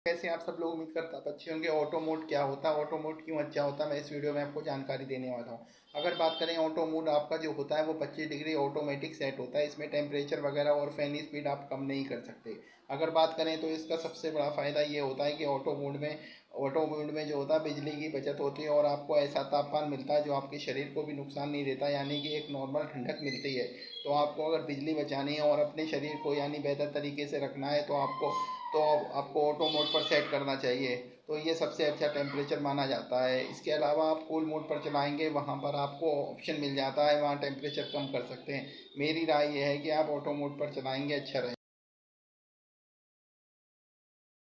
कैसे आप सब लोग, उम्मीद करता अच्छे होंगे। ऑटो मोड क्या होता है, ऑटो मोड क्यों अच्छा होता है, मैं इस वीडियो में आपको जानकारी देने वाला हूँ। अगर बात करें, ऑटो मोड आपका जो होता है वो 25 डिग्री ऑटोमेटिक सेट होता है। इसमें टेम्परेचर वगैरह और फैन स्पीड आप कम नहीं कर सकते। अगर बात करें तो इसका सबसे बड़ा फ़ायदा ये होता है कि ऑटो मोड में जो होता है बिजली की बचत होती है और आपको ऐसा तापमान मिलता है जो आपके शरीर को भी नुकसान नहीं देता, यानी कि एक नॉर्मल ठंडक मिलती है। तो आपको अगर बिजली बचानी है और अपने शरीर को यानी बेहतर तरीके से रखना है तो आपको ऑटो मोड पर सेट करना चाहिए। तो ये सबसे अच्छा टेम्परेचर माना जाता है। इसके अलावा आप कूल मोड पर चलाएंगे, वहाँ पर आपको ऑप्शन मिल जाता है, वहाँ टेम्परेचर कम कर सकते हैं। मेरी राय ये है कि आप ऑटो मोड पर चलाएंगे, अच्छा रहेगा।